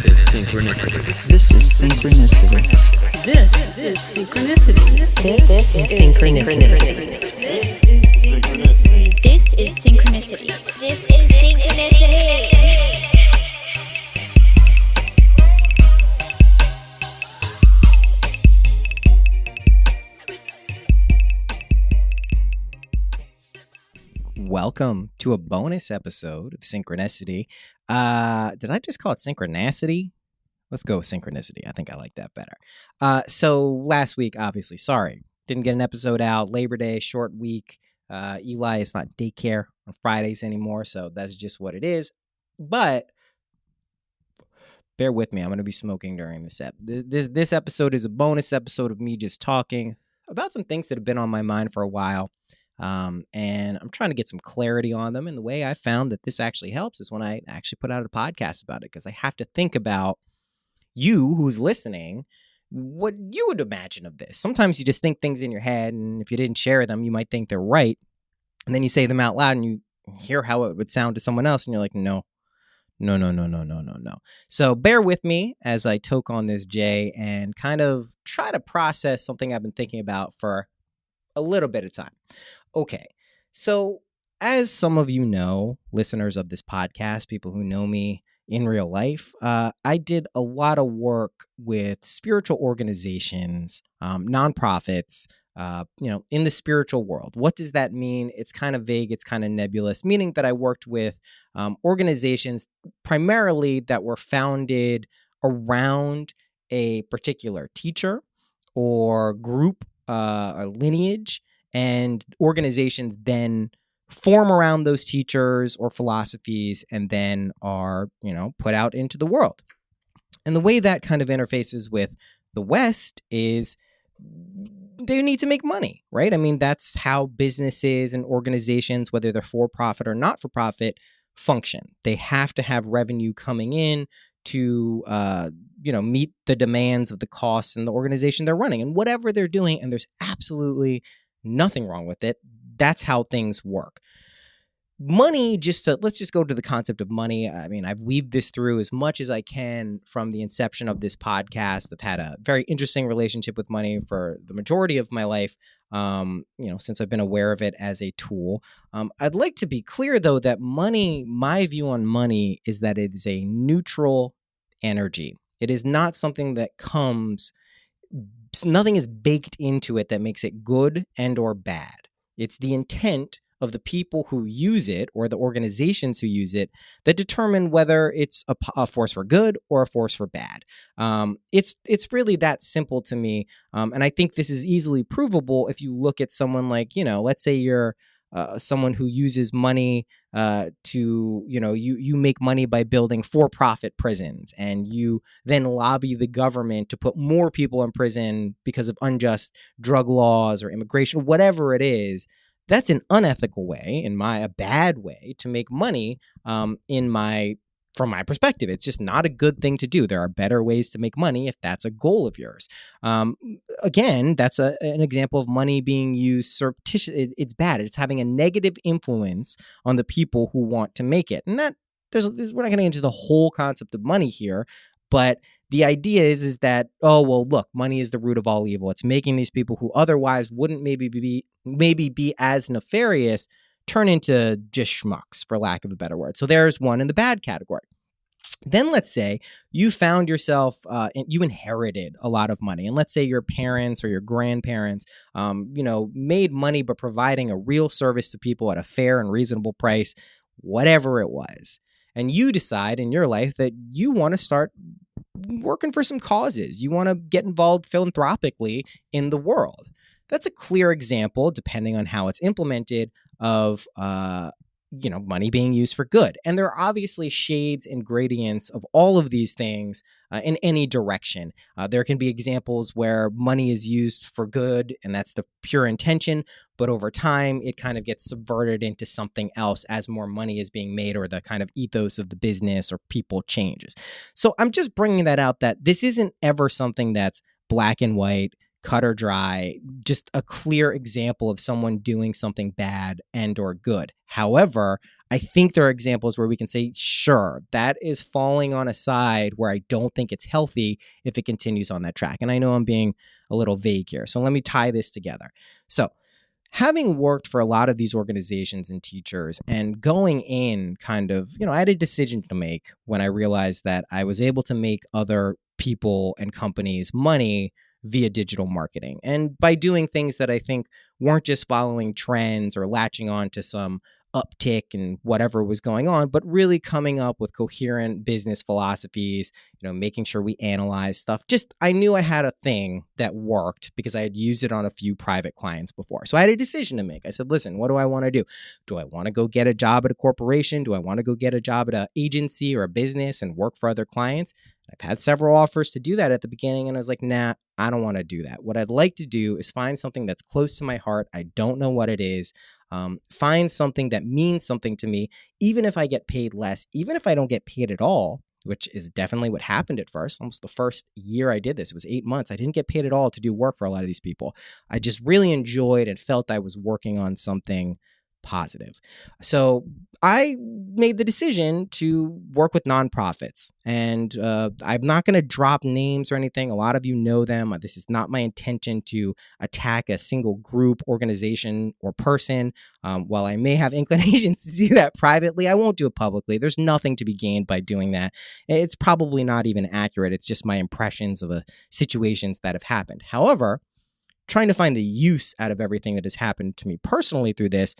is synchronicity. This is synchronicity. This is synchronicity. This is synchronicity. This is synchronicity. This is synchronicity. Welcome to a bonus episode of Synchronicity. Did I just call it Synchronicity? Let's go with Synchronicity. I think I like that better. So last week, obviously, sorry, didn't get an episode out. Labor Day, short week. Eli is not daycare on Fridays anymore, so that's just what it is. But bear with me. I'm going to be smoking during this This episode is a bonus episode of me just talking about some things that have been on my mind for a while. And I'm trying to get some clarity on them. And the way I found that this actually helps is when I actually put out a podcast about it, because I have to think about you who's listening, what you would imagine of this. Sometimes you just think things in your head, and if you didn't share them, you might think they're right. And then you say them out loud and you hear how it would sound to someone else, and you're like, no. So bear with me as I toke on this J and kind of try to process something I've been thinking about for a little bit of time. Okay, so as some of you know, listeners of this podcast, people who know me in real life, I did a lot of work with spiritual organizations, nonprofits, in the spiritual world. What does that mean? It's kind of vague. It's kind of nebulous, meaning that I worked with organizations primarily that were founded around a particular teacher or group, a lineage, and organizations then form around those teachers or philosophies and then are, put out into the world. And the way that kind of interfaces with the West is they need to make money, right? I mean, that's how businesses and organizations, whether they're for-profit or not for-profit, function. They have to have revenue coming in to, meet the demands of the costs and the organization they're running and whatever they're doing. And there's absolutely nothing wrong with it. That's how things work. Money, let's just go to the concept of money. I mean, I've weaved this through as much as I can from the inception of this podcast. I've had a very interesting relationship with money for the majority of my life, since I've been aware of it as a tool. I'd like to be clear, though, that money, my view on money is that it is a neutral energy. It is not something that nothing is baked into it that makes it good and or bad. It's the intent of the people who use it or the organizations who use it that determine whether it's a force for good or a force for bad. It's really that simple to me. And I think this is easily provable if you look at someone like, let's say you're someone who uses money you make money by building for-profit prisons, and you then lobby the government to put more people in prison because of unjust drug laws or immigration, whatever it is. That's an unethical way, a bad way to make money. From my perspective, it's just not a good thing to do. There are better ways to make money if that's a goal of yours. Again, that's an example of money being used surreptitiously. It's bad. It's having a negative influence on the people who want to make it. And we're not going to get into the whole concept of money here, but the idea is that, look, money is the root of all evil. It's making these people who otherwise wouldn't maybe be as nefarious turn into just schmucks, for lack of a better word. So there's one in the bad category. Then let's say you found yourself, you inherited a lot of money. And let's say your parents or your grandparents, made money by providing a real service to people at a fair and reasonable price, whatever it was. And you decide in your life that you want to start working for some causes. You want to get involved philanthropically in the world. That's a clear example, depending on how it's implemented, of money being used for good. And there are obviously shades and gradients of all of these things in any direction. There can be examples where money is used for good, and that's the pure intention, but over time it kind of gets subverted into something else as more money is being made, or the kind of ethos of the business or people changes. So I'm just bringing that out, that this isn't ever something that's black and white, cut or dry, just a clear example of someone doing something bad and or good. However, I think there are examples where we can say, sure, that is falling on a side where I don't think it's healthy if it continues on that track. And I know I'm being a little vague here. So let me tie this together. So having worked for a lot of these organizations and teachers and going in kind of, I had a decision to make when I realized that I was able to make other people and companies money via digital marketing. And by doing things that I think weren't just following trends or latching on to some uptick and whatever was going on, but really coming up with coherent business philosophies, making sure we analyze stuff. Just, I knew I had a thing that worked because I had used it on a few private clients before. So I had a decision to make. I said, listen, what do I want to do? Do I want to go get a job at a corporation? Do I want to go get a job at an agency or a business and work for other clients? I've had several offers to do that at the beginning, and I was like, nah, I don't want to do that. What I'd like to do is find something that's close to my heart. I don't know what it is. Find something that means something to me, even if I get paid less, even if I don't get paid at all, which is definitely what happened at first. Almost the first year I did this, it was 8 months. I didn't get paid at all to do work for a lot of these people. I just really enjoyed and felt I was working on something positive. So I made the decision to work with nonprofits, and I'm not going to drop names or anything. A lot of you know them. This is not my intention to attack a single group, organization, or person. While I may have inclinations to do that privately, I won't do it publicly. There's nothing to be gained by doing that. It's probably not even accurate. It's just my impressions of the situations that have happened. However, trying to find the use out of everything that has happened to me personally through this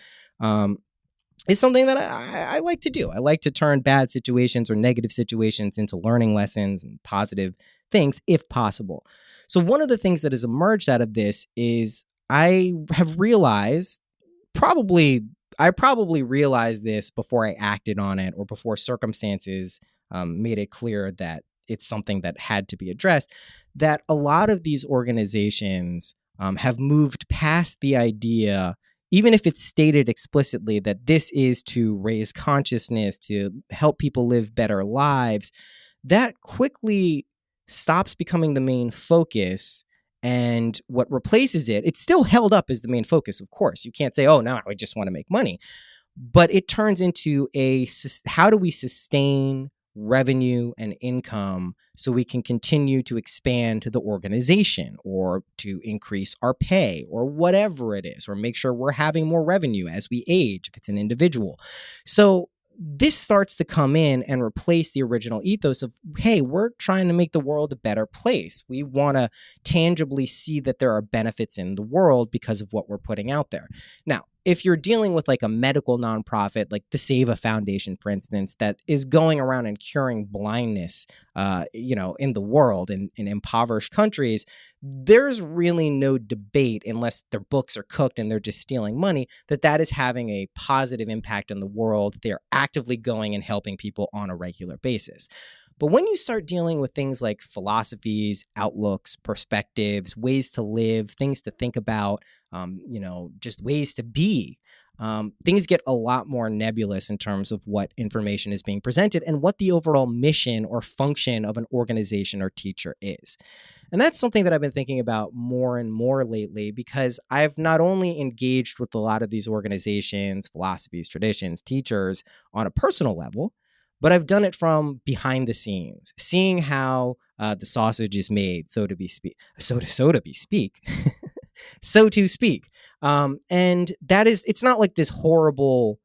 is something that I like to do. I like to turn bad situations or negative situations into learning lessons and positive things if possible. So one of the things that has emerged out of this is I have realized I probably realized this before I acted on it or before circumstances made it clear that it's something that had to be addressed, that a lot of these organizations have moved past the idea, even if it's stated explicitly that this is to raise consciousness, to help people live better lives, that quickly stops becoming the main focus. And what replaces it, it's still held up as the main focus, of course. You can't say, oh, no, I just want to make money. But it turns into how do we sustain revenue and income so we can continue to expand the organization or to increase our pay or whatever it is, or make sure we're having more revenue as we age if it's an individual. So this starts to come in and replace the original ethos of, hey, we're trying to make the world a better place. We want to tangibly see that there are benefits in the world because of what we're putting out there. Now, if you're dealing with like a medical nonprofit, like the Save a Foundation, for instance, that is going around and curing blindness, in the world in impoverished countries, there's really no debate, unless their books are cooked and they're just stealing money, that is having a positive impact on the world. They're actively going and helping people on a regular basis. But when you start dealing with things like philosophies, outlooks, perspectives, ways to live, things to think about, just ways to be, things get a lot more nebulous in terms of what information is being presented and what the overall mission or function of an organization or teacher is. And that's something that I've been thinking about more and more lately, because I've not only engaged with a lot of these organizations, philosophies, traditions, teachers on a personal level, but I've done it from behind the scenes, seeing how the sausage is made, so to speak. And that is, it's not like this horrible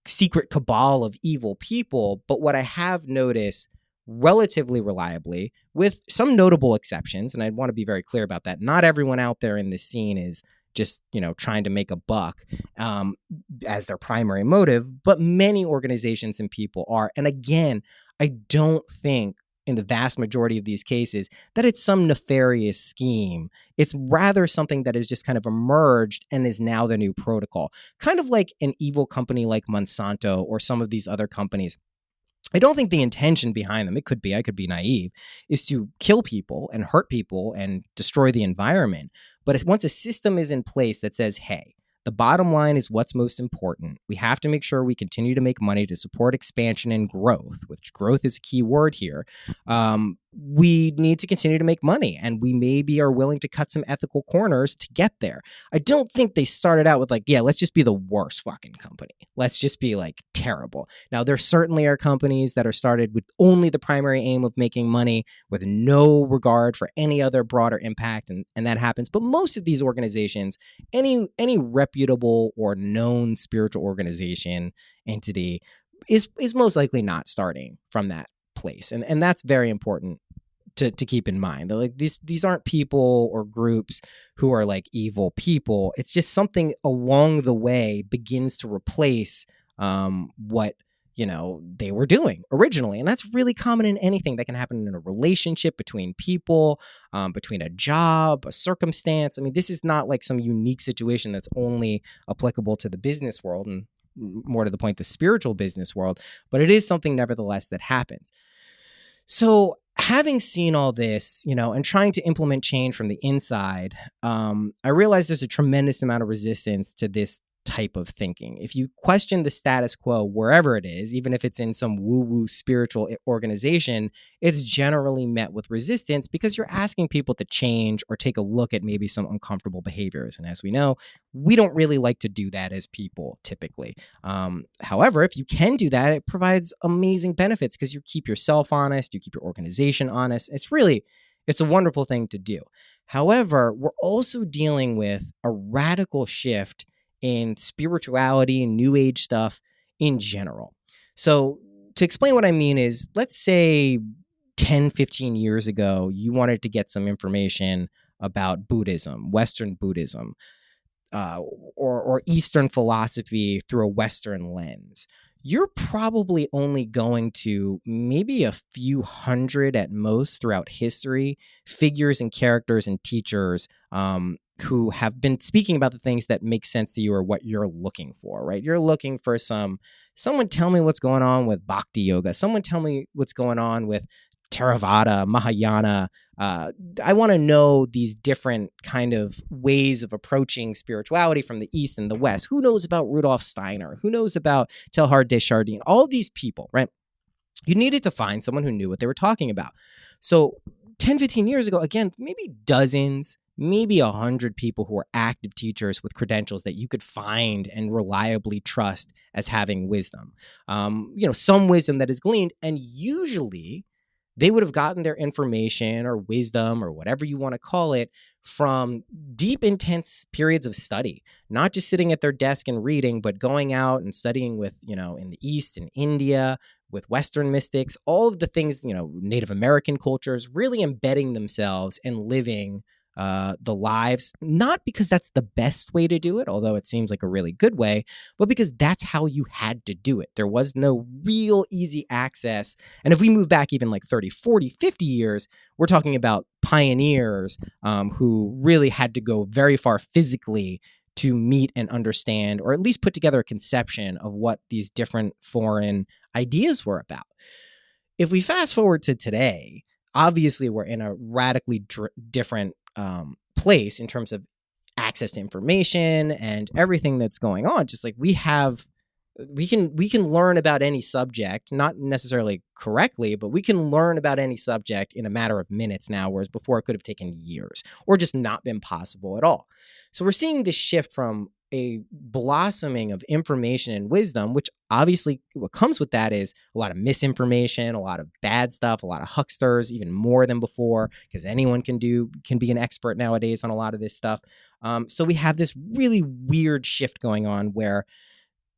secret cabal of evil people, but what I have noticed relatively reliably, with some notable exceptions, and I want to be very clear about that, not everyone out there in this scene is just, trying to make a buck as their primary motive, but many organizations and people are. And again, I don't think in the vast majority of these cases that it's some nefarious scheme. It's rather something that has just kind of emerged and is now the new protocol. Kind of like an evil company like Monsanto or some of these other companies. I don't think the intention behind them, I could be naive, is to kill people and hurt people and destroy the environment. But once a system is in place that says, hey, The bottom line is what's most important. We have to make sure we continue to make money to support expansion and growth, which growth is a key word here. We need to continue to make money, and we maybe are willing to cut some ethical corners to get there. I don't think they started out with like, yeah, let's just be the worst fucking company. Let's just be like terrible. Now, there certainly are companies that are started with only the primary aim of making money with no regard for any other broader impact, and that happens. But most of these organizations, any reputable or known spiritual organization, entity, is most likely not starting from that place. And that's very important to keep in mind. They're like these aren't people or groups who are like evil people. It's just something along the way begins to replace what they were doing originally. And that's really common in anything that can happen in a relationship between people, between a job, a circumstance. I mean, this is not like some unique situation that's only applicable to the business world, and more to the point, the spiritual business world, but it is something nevertheless that happens. So having seen all this, and trying to implement change from the inside, I realize there's a tremendous amount of resistance to this type of thinking. If you question the status quo wherever it is, even if it's in some woo-woo spiritual organization, it's generally met with resistance because you're asking people to change or take a look at maybe some uncomfortable behaviors. And as we know, we don't really like to do that as people typically. However, if you can do that, it provides amazing benefits because you keep yourself honest, you keep your organization honest. It's a wonderful thing to do. However, we're also dealing with a radical shift in spirituality and new age stuff in general. So to explain what I mean is, let's say 10, 15 years ago, you wanted to get some information about Buddhism, Western Buddhism, or Eastern philosophy through a Western lens. You're probably only going to maybe a few hundred at most throughout history, figures and characters and teachers who have been speaking about the things that make sense to you or what you're looking for, right? You're looking for someone tell me what's going on with Bhakti Yoga. Someone tell me what's going on with Theravada, Mahayana. I want to know these different kind of ways of approaching spirituality from the East and the West. Who knows about Rudolf Steiner? Who knows about Teilhard de Chardin? All these people, right? You needed to find someone who knew what they were talking about. So 10, 15 years ago, again, maybe dozens, maybe 100 people who are active teachers with credentials that you could find and reliably trust as having wisdom. Some wisdom that is gleaned, and usually they would have gotten their information or wisdom or whatever you want to call it from deep, intense periods of study, not just sitting at their desk and reading, but going out and studying with, in the East, in India, with Western mystics, all of the things, Native American cultures, really embedding themselves and living the lives, not because that's the best way to do it, although it seems like a really good way, but because that's how you had to do it. There was no real easy access. And if we move back even like 30, 40, 50 years, we're talking about pioneers who really had to go very far physically to meet and understand, or at least put together a conception of what these different foreign ideas were about. If we fast forward to today, obviously we're in a radically different place in terms of access to information and everything that's going on. Just like we can learn about any subject, not necessarily correctly, but we can learn about any subject in a matter of minutes now, whereas before it could have taken years or just not been possible at all. So we're seeing this shift from a blossoming of information and wisdom, which obviously what comes with that is a lot of misinformation, a lot of bad stuff, a lot of hucksters, even more than before, because anyone can be an expert nowadays on a lot of this stuff. So we have this really weird shift going on where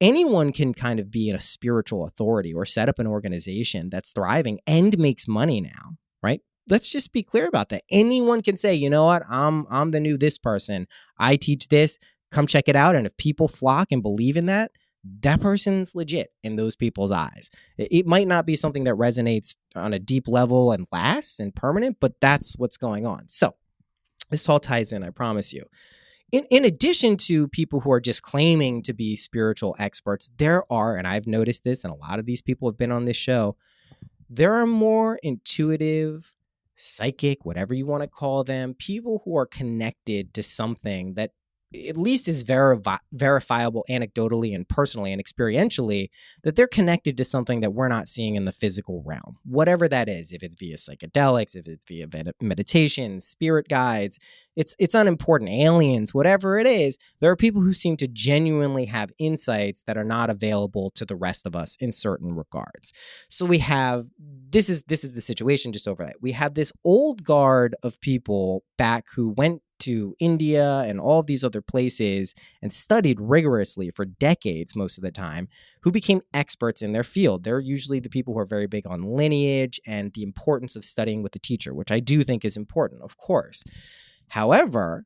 anyone can kind of be a spiritual authority or set up an organization that's thriving and makes money now, right? Let's just be clear about that. Anyone can say, you know what, I'm the new this person. I teach this. Come check it out. And if people flock and believe in that, that person's legit in those people's eyes. It might not be something that resonates on a deep level and lasts and permanent, but that's what's going on. So this all ties in, I promise you. In addition to people who are just claiming to be spiritual experts, there are, and I've noticed this, and a lot of these people have been on this show, there are more intuitive, psychic, whatever you want to call them, people who are connected to something that at least is verifiable anecdotally and personally and experientially, that they're connected to something that we're not seeing in the physical realm, whatever that is. If it's via psychedelics, if it's via meditation, spirit guides, it's unimportant. Aliens, whatever it is, there are people who seem to genuinely have insights that are not available to the rest of us in certain regards. So we have this is the situation. Just over that, we have this old guard of people back who went to India and all of these other places and studied rigorously for decades most of the time, who became experts in their field. They're usually the people who are very big on lineage and the importance of studying with the teacher, which I do think is important, of course. However,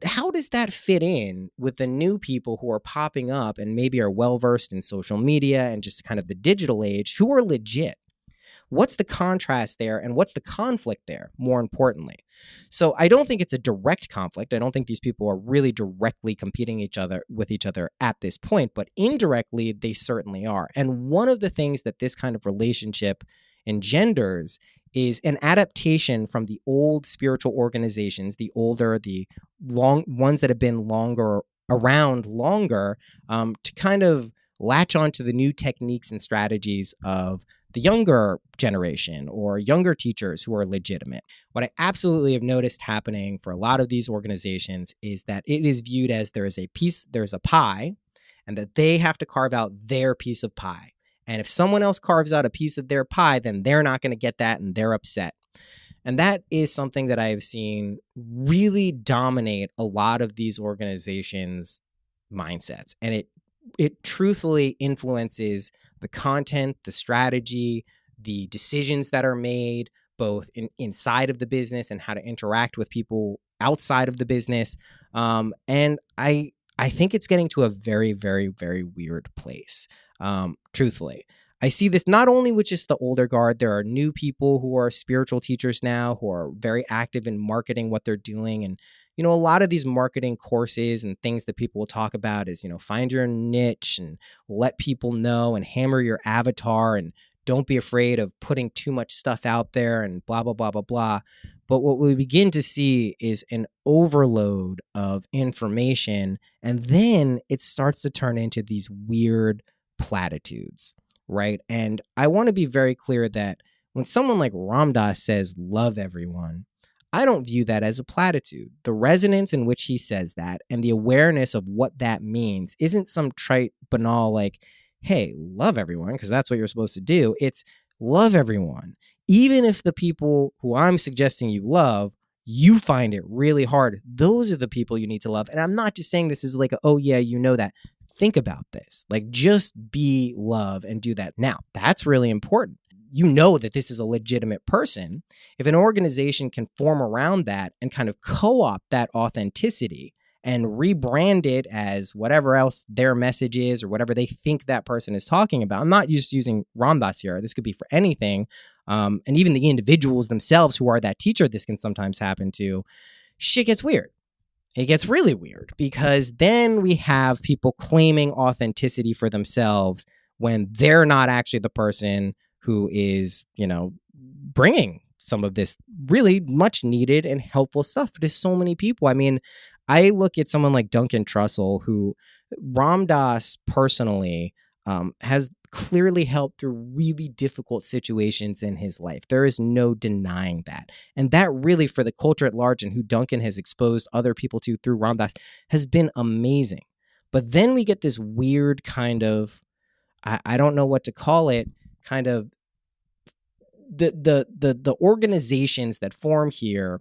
how does that fit in with the new people who are popping up and maybe are well-versed in social media and just kind of the digital age, who are legit? What's the contrast there, and what's the conflict there, more importantly? So I don't think it's a direct conflict. I don't think these people are really directly competing with each other at this point, but indirectly, they certainly are. And one of the things that this kind of relationship engenders is an adaptation from the old spiritual organizations, the long ones that have been around longer, to kind of latch onto the new techniques and strategies of the younger generation or younger teachers who are legitimate. What I absolutely have noticed happening for a lot of these organizations is that it is viewed as there's a pie, and that they have to carve out their piece of pie. And if someone else carves out a piece of their pie, then they're not going to get that and they're upset. And that is something that I have seen really dominate a lot of these organizations' mindsets. And it truthfully influences the content, the strategy, the decisions that are made, both inside of the business and how to interact with people outside of the business. And I think it's getting to a very, very, very weird place, truthfully. I see this not only with just the older guard. There are new people who are spiritual teachers now who are very active in marketing what they're doing. And a lot of these marketing courses and things that people will talk about is, find your niche and let people know and hammer your avatar and don't be afraid of putting too much stuff out there and blah, blah, blah, blah, blah. But what we begin to see is an overload of information. And then it starts to turn into these weird platitudes, right? And I want to be very clear that when someone like Ram Dass says, love everyone, I don't view that as a platitude. The resonance in which he says that and the awareness of what that means isn't some trite, banal, like, hey, love everyone, because that's what you're supposed to do. It's love everyone. Even if the people who I'm suggesting you love, you find it really hard. Those are the people you need to love. And I'm not just saying this is like, oh yeah, that. Think about this. Like, just be love and do that. Now, that's really important. That this is a legitimate person. If an organization can form around that and kind of co-opt that authenticity and rebrand it as whatever else their message is or whatever they think that person is talking about. I'm not just using Ram Dass here. This could be for anything. And even the individuals themselves who are that teacher, this can sometimes happen to. Shit gets weird. It gets really weird because then we have people claiming authenticity for themselves when they're not actually the person who is, bringing some of this really much needed and helpful stuff to so many people. I mean, I look at someone like Duncan Trussell, who Ram Dass personally has clearly helped through really difficult situations in his life. There is no denying that. And that really, for the culture at large and who Duncan has exposed other people to through Ram Dass, has been amazing. But then we get this weird kind of, I don't know what to call it, kind of the organizations that form here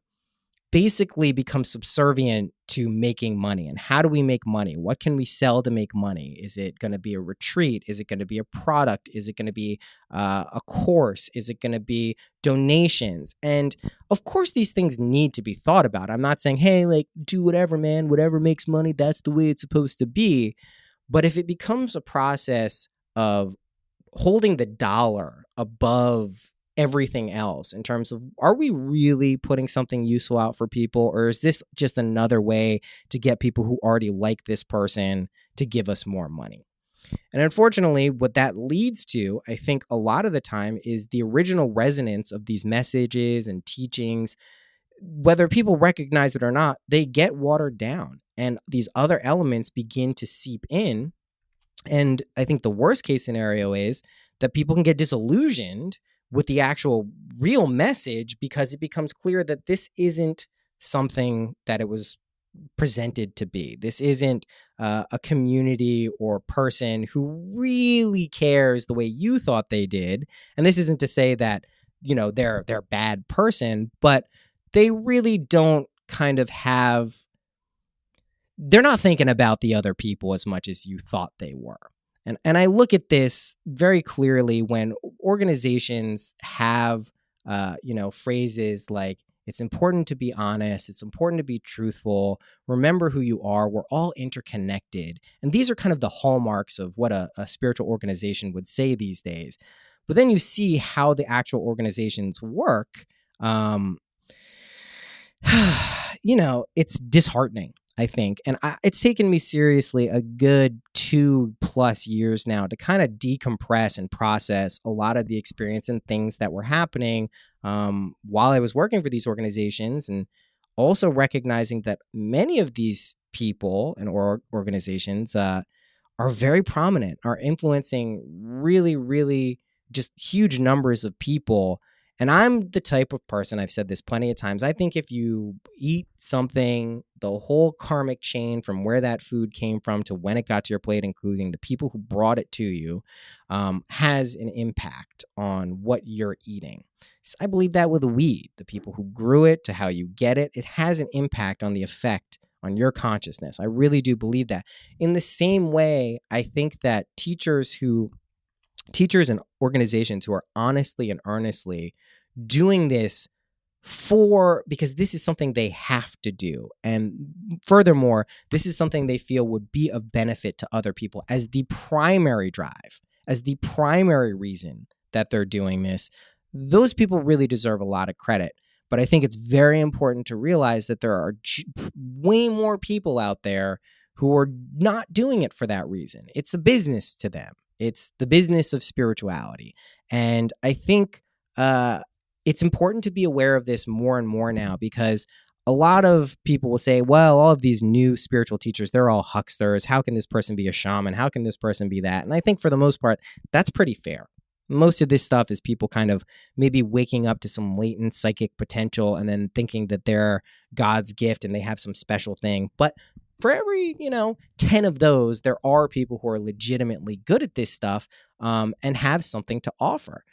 basically become subservient to making money. And how do we make money? What can we sell to make money? Is it going to be a retreat? Is it going to be a product? Is it going to be a course? Is it going to be donations? And of course, these things need to be thought about. I'm not saying, hey, like, do whatever, man, whatever makes money, that's the way it's supposed to be. But if it becomes a process of holding the dollar above everything else in terms of, are we really putting something useful out for people, or is this just another way to get people who already like this person to give us more money? And unfortunately, what that leads to, I think a lot of the time, is the original resonance of these messages and teachings whether people recognize it or not, they get watered down and these other elements begin to seep in. And I think the worst case scenario is that people can get disillusioned with the actual real message because it becomes clear that this isn't something that it was presented to be. This isn't a community or person who really cares the way you thought they did. And this isn't to say that, you know, they're a bad person, but they really don't kind of have, they're not thinking about the other people as much as you thought they were. And I look at this very clearly when organizations have, phrases like, it's important to be honest. It's important to be truthful. Remember who you are. We're all interconnected. And these are kind of the hallmarks of what a spiritual organization would say these days. But then you see how the actual organizations work. It's disheartening, I think. And it's taken me seriously a good 2+ years now to kind of decompress and process a lot of the experience and things that were happening while I was working for these organizations, and also recognizing that many of these people and organizations are very prominent, are influencing really, really just huge numbers of people. And I'm the type of person, I've said this plenty of times, I think if you eat something, the whole karmic chain from where that food came from to when it got to your plate, including the people who brought it to you, has an impact on what you're eating. So I believe that with weed, the people who grew it to how you get it, it has an impact on the effect on your consciousness. I really do believe that. In the same way, I think that teachers and organizations who are honestly and earnestly doing this because this is something they have to do. And furthermore, this is something they feel would be of benefit to other people as the primary drive, as the primary reason that they're doing this. Those people really deserve a lot of credit. But I think it's very important to realize that there are way more people out there who are not doing it for that reason. It's a business to them. It's the business of spirituality. And I think it's important to be aware of this more and more now, because a lot of people will say, well, all of these new spiritual teachers, they're all hucksters. How can this person be a shaman? How can this person be that? And I think for the most part, that's pretty fair. Most of this stuff is people kind of maybe waking up to some latent psychic potential and then thinking that they're God's gift and they have some special thing. But for every, 10 of those, there are people who are legitimately good at this stuff and have something to offer.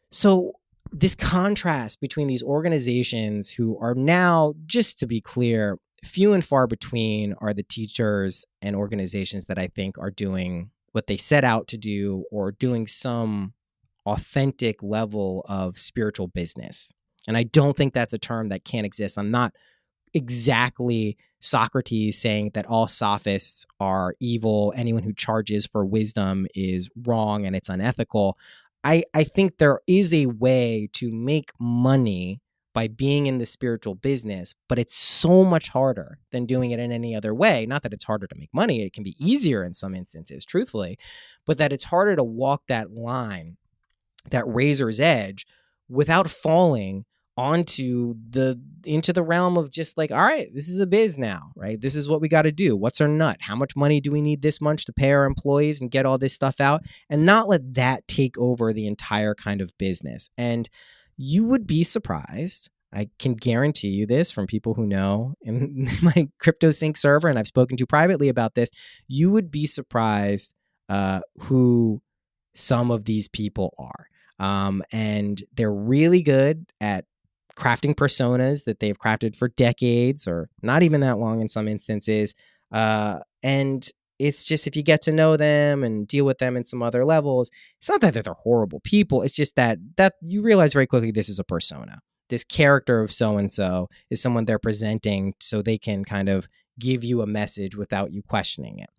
So this contrast between these organizations who are now, just to be clear, few and far between are the teachers and organizations that I think are doing what they set out to do or doing some authentic level of spiritual business. And I don't think that's a term that can't exist. I'm not exactly Socrates saying that all sophists are evil. Anyone who charges for wisdom is wrong and it's unethical. I think there is a way to make money by being in the spiritual business, but it's so much harder than doing it in any other way. Not that it's harder to make money. It can be easier in some instances, truthfully, but that it's harder to walk that line, that razor's edge, without falling into the realm of just like, all right, this is a biz now, right? This is what we got to do. What's our nut? How much money do we need this month to pay our employees and get all this stuff out? And not let that take over the entire kind of business. And you would be surprised. I can guarantee you this from people who know in my CryptoSync server, and I've spoken to privately about this. You would be surprised who some of these people are. And they're really good at crafting personas that they've crafted for decades or not even that long in some instances. And it's just, if you get to know them and deal with them in some other levels, it's not that they're horrible people. It's just that you realize very quickly this is a persona. This character of so-and-so is someone they're presenting so they can kind of give you a message without you questioning it.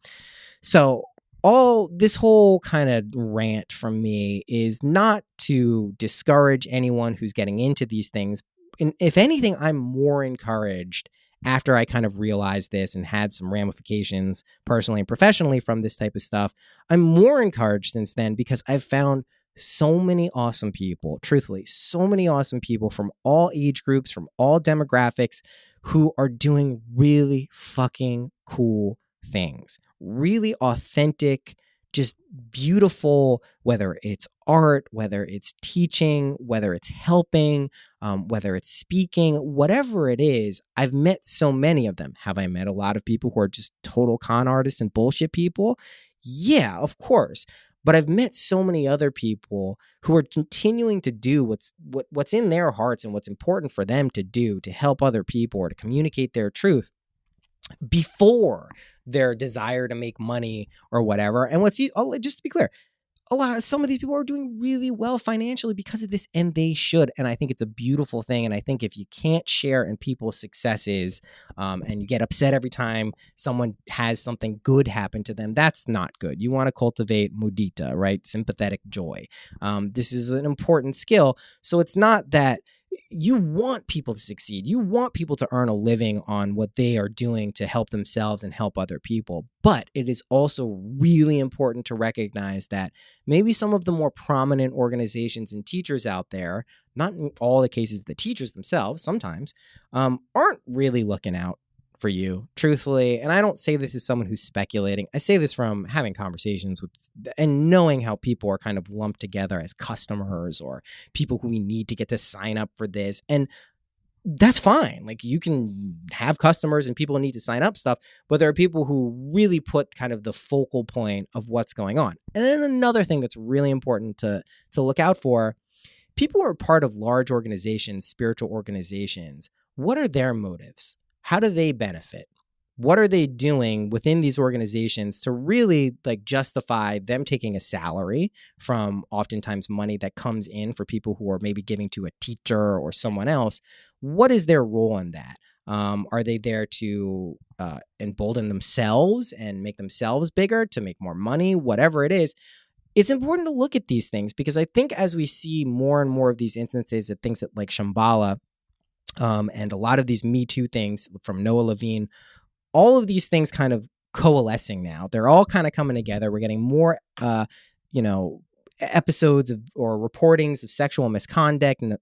So all this whole kind of rant from me is not to discourage anyone who's getting into these things. And if anything, I'm more encouraged after I kind of realized this and had some ramifications personally and professionally from this type of stuff. I'm more encouraged since then because I've found so many awesome people, truthfully, so many awesome people from all age groups, from all demographics, who are doing really fucking cool things, really authentic, just beautiful, whether it's art, whether it's teaching, whether it's helping, whether it's speaking, whatever it is. I've met so many of them. Have I met a lot of people who are just total con artists and bullshit people? Yeah, of course. But I've met so many other people who are continuing to do what's in their hearts and what's important for them to do to help other people or to communicate their truth before their desire to make money or whatever. And just to be clear, some of these people are doing really well financially because of this, and they should. And I think it's a beautiful thing. And I think if you can't share in people's successes, and you get upset every time someone has something good happen to them, that's not good. You want to cultivate mudita, right? Sympathetic joy. This is an important skill. So it's not that you want people to succeed. You want people to earn a living on what they are doing to help themselves and help other people. But it is also really important to recognize that maybe some of the more prominent organizations and teachers out there, not in all the cases the teachers themselves, sometimes, aren't really looking out for you, truthfully. And I don't say this as someone who's speculating. I say this from having conversations with and knowing how people are kind of lumped together as customers or people who we need to get to sign up for this. And that's fine. Like, you can have customers and people need to sign up stuff, but there are people who really put kind of the focal point of what's going on. And then another thing that's really important to look out for, people who are part of large organizations, spiritual organizations, what are their motives? How do they benefit? What are they doing within these organizations to really justify them taking a salary from oftentimes money that comes in for people who are maybe giving to a teacher or someone else? What is their role in that? Are they there to embolden themselves and make themselves bigger, to make more money, whatever it is? It's important to look at these things, because I think as we see more and more of these instances at things like Shambhala, and a lot of these Me Too things from Noah Levine, all of these things kind of coalescing now. They're all kind of coming together. We're getting more, episodes of or reportings of sexual misconduct and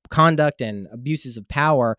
conduct and abuses of power.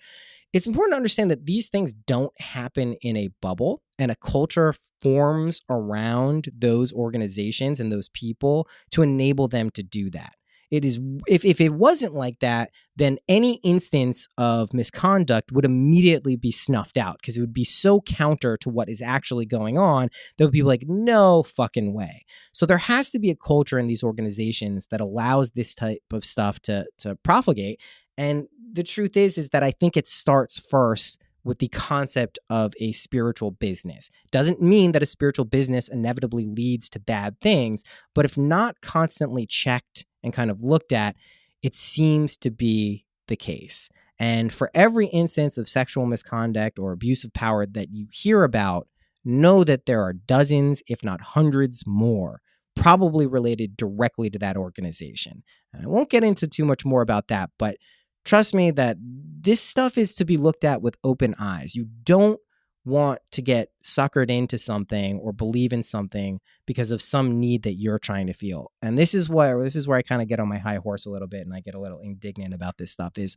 It's important to understand that these things don't happen in a bubble, and a culture forms around those organizations and those people to enable them to do that. It is, if it wasn't like that, then any instance of misconduct would immediately be snuffed out, because it would be so counter to what is actually going on that would be like, no fucking way. So there has to be a culture in these organizations that allows this type of stuff to propagate. And the truth is that I think it starts first with the concept of a spiritual business. Doesn't mean that a spiritual business inevitably leads to bad things, but if not constantly checked and kind of looked at, it seems to be the case. And for every instance of sexual misconduct or abuse of power that you hear about, know that there are dozens, if not hundreds more, probably related directly to that organization. And I won't get into too much more about that, but trust me that this stuff is to be looked at with open eyes. You don't want to get suckered into something or believe in something because of some need that you're trying to feel. And this is where I kind of get on my high horse a little bit, and I get a little indignant about this stuff. Is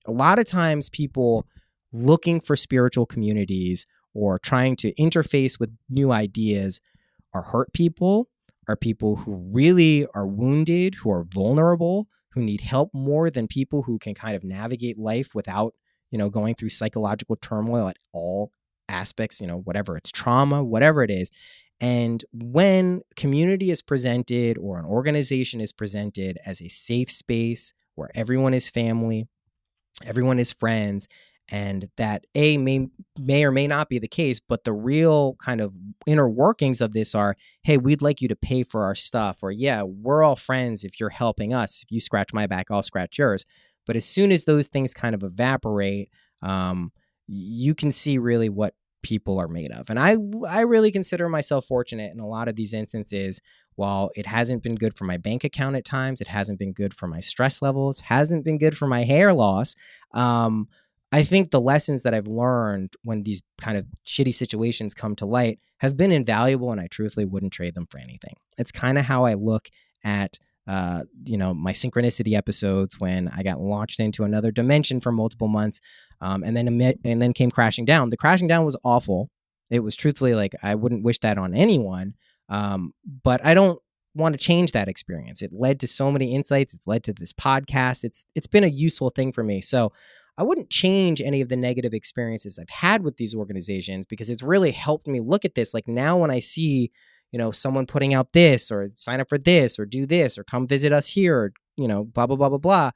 a lot of times people looking for spiritual communities or trying to interface with new ideas are hurt people, are people who really are wounded, who are vulnerable, who need help more than people who can kind of navigate life without, going through psychological turmoil at all aspects, whatever it's trauma, whatever it is. And when community is presented or an organization is presented as a safe space where everyone is family, everyone is friends, and that may or may not be the case, but the real kind of inner workings of this are, hey, we'd like you to pay for our stuff, or yeah, we're all friends if you're helping us. If you scratch my back, I'll scratch yours. But as soon as those things kind of evaporate, you can see really what people are made of. And I really consider myself fortunate in a lot of these instances. While it hasn't been good for my bank account at times, it hasn't been good for my stress levels, hasn't been good for my hair loss. I think the lessons that I've learned when these kind of shitty situations come to light have been invaluable, and I truthfully wouldn't trade them for anything. It's kind of how I look at my synchronicity episodes when I got launched into another dimension for multiple months, and then came crashing down. The crashing down was awful. It was truthfully like I wouldn't wish that on anyone, but I don't want to change that experience. It led to so many insights. It's led to this podcast. It's been a useful thing for me. So I wouldn't change any of the negative experiences I've had with these organizations because it's really helped me look at this. Like now when I see, someone putting out this or sign up for this or do this or come visit us here, or, blah, blah, blah, blah, blah.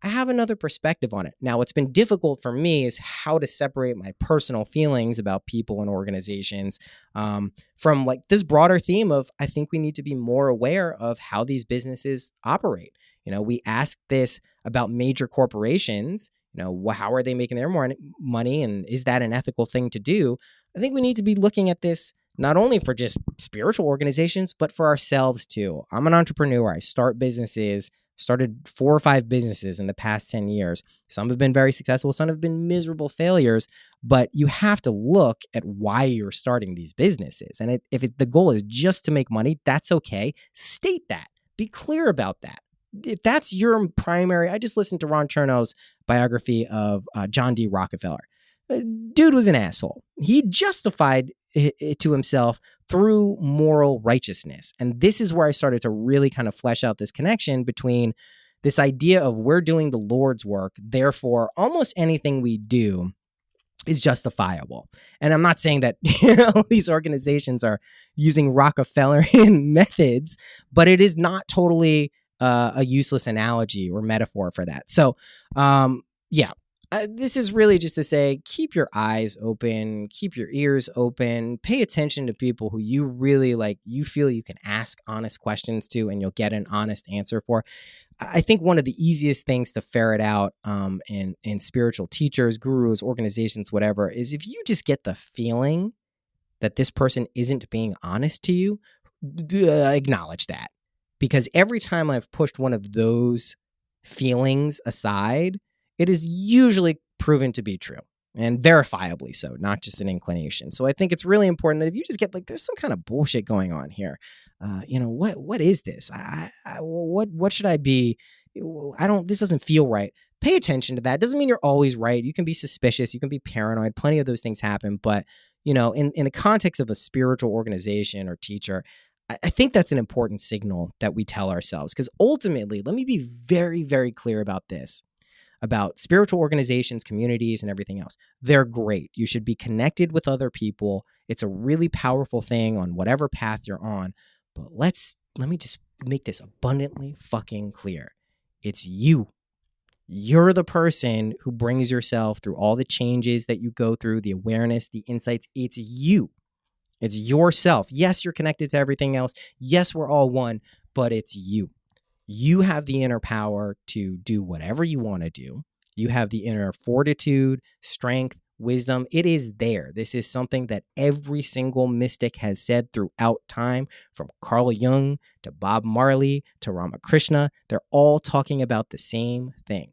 I have another perspective on it. Now, what's been difficult for me is how to separate my personal feelings about people and organizations from like this broader theme of I think we need to be more aware of how these businesses operate. We ask this about major corporations. How are they making their more money? And is that an ethical thing to do? I think we need to be looking at this not only for just spiritual organizations, but for ourselves too. I'm an entrepreneur. I start businesses, started 4 or 5 businesses in the past 10 years. Some have been very successful. Some have been miserable failures, but you have to look at why you're starting these businesses. And if the goal is just to make money, that's okay. State that. Be clear about that. If that's your primary, I just listened to Ron Chernow's biography of John D. Rockefeller. Dude was an asshole. He justified it to himself through moral righteousness. And this is where I started to really kind of flesh out this connection between this idea of we're doing the Lord's work, therefore almost anything we do is justifiable. And I'm not saying that these organizations are using Rockefellerian methods, but it is not totally a useless analogy or metaphor for that. So, this is really just to say, keep your eyes open, keep your ears open, pay attention to people who you really like, you feel you can ask honest questions to, and you'll get an honest answer for. I think one of the easiest things to ferret out in spiritual teachers, gurus, organizations, whatever, is if you just get the feeling that this person isn't being honest to you, acknowledge that. Because every time I've pushed one of those feelings aside, it is usually proven to be true and verifiably so, not just an inclination. So I think it's really important that if you just get like, there's some kind of bullshit going on here. What is this? What should I be? This doesn't feel right. Pay attention to that. Doesn't mean you're always right. You can be suspicious. You can be paranoid. Plenty of those things happen. But, in the context of a spiritual organization or teacher, I think that's an important signal that we tell ourselves, because ultimately, let me be very, very clear about this, about spiritual organizations, communities, and everything else. They're great. You should be connected with other people. It's a really powerful thing on whatever path you're on. But let me just make this abundantly fucking clear. It's you. You're the person who brings yourself through all the changes that you go through, the awareness, the insights. It's you. It's yourself. Yes, you're connected to everything else. Yes, we're all one, but it's you. You have the inner power to do whatever you want to do. You have the inner fortitude, strength, wisdom. It is there. This is something that every single mystic has said throughout time, from Carl Jung to Bob Marley to Ramakrishna. They're all talking about the same thing.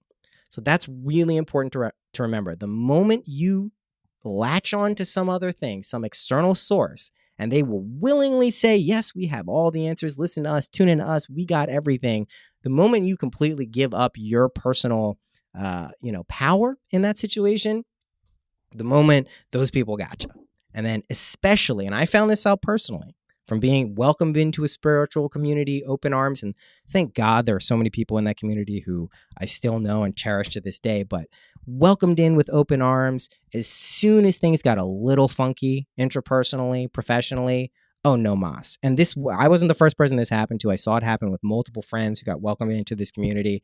So that's really important to remember. The moment you latch on to some other thing, some external source, and they will willingly say, yes, we have all the answers. Listen to us, tune in to us. We got everything. The moment you completely give up your personal, power in that situation, the moment those people got you. And then especially, and I found this out personally, from being welcomed into a spiritual community, open arms, and thank God there are so many people in that community who I still know and cherish to this day, but welcomed in with open arms. As soon as things got a little funky, intrapersonally, professionally, oh no mas. And I wasn't the first person this happened to. I saw it happen with multiple friends who got welcomed into this community.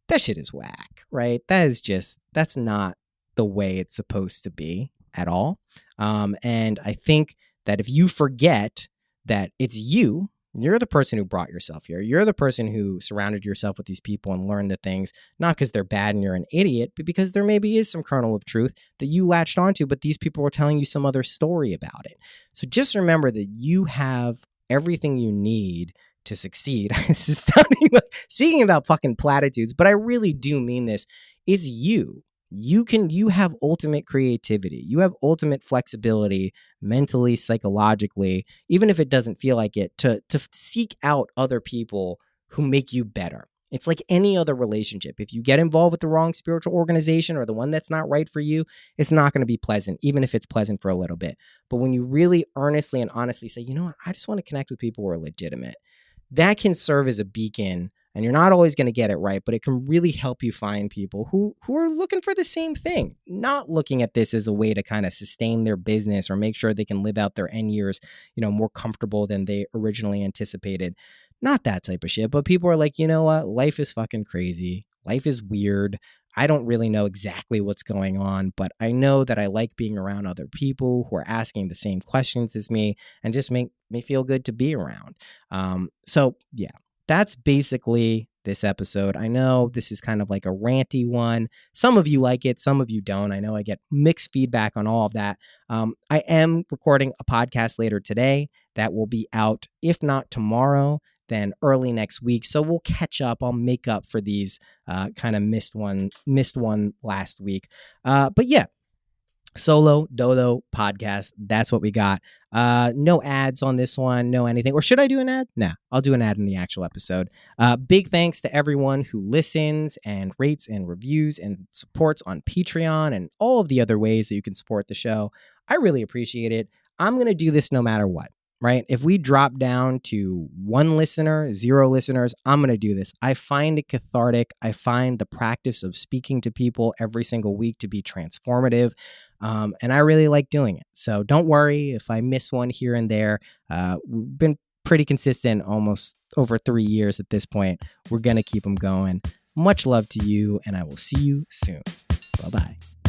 That shit is whack, right? That's not the way it's supposed to be at all. And I think that if you forget that it's you're the person who brought yourself here. You're the person who surrounded yourself with these people and learned the things, not because they're bad and you're an idiot, but because there maybe is some kernel of truth that you latched onto, but these people were telling you some other story about it. So just remember that you have everything you need to succeed. This is speaking about fucking platitudes, but I really do mean this. It's you. You have ultimate creativity. You have ultimate flexibility mentally, psychologically, even if it doesn't feel like it, to seek out other people who make you better. It's like any other relationship. If you get involved with the wrong spiritual organization or the one that's not right for you, it's not going to be pleasant, even if it's pleasant for a little bit. But when you really earnestly and honestly say, you know what, I just want to connect with people who are legitimate, that can serve as a beacon. And you're not always going to get it right, but it can really help you find people who are looking for the same thing, not looking at this as a way to kind of sustain their business or make sure they can live out their end years, more comfortable than they originally anticipated. Not that type of shit, but people are like, you know what? Life is fucking crazy. Life is weird. I don't really know exactly what's going on, but I know that I like being around other people who are asking the same questions as me and just make me feel good to be around. So yeah, that's basically this episode. I know this is kind of like a ranty one. Some of you like it, some of you don't. I know I get mixed feedback on all of that. I am recording a podcast later today that will be out, if not tomorrow, then early next week. So we'll catch up. I'll make up for these kind of missed one last week. But yeah, solo dolo podcast. That's what we got. No ads on this one. No anything. Or should I do an ad? Nah, I'll do an ad in the actual episode. Big thanks to everyone who listens and rates and reviews and supports on Patreon and all of the other ways that you can support the show. I really appreciate it. I'm going to do this no matter what. Right? If we drop down to 1 listener, 0 listeners, I'm going to do this. I find it cathartic. I find the practice of speaking to people every single week to be transformative. And I really like doing it. So don't worry if I miss one here and there. We've been pretty consistent almost over 3 years at this point. We're going to keep them going. Much love to you, and I will see you soon. Bye-bye.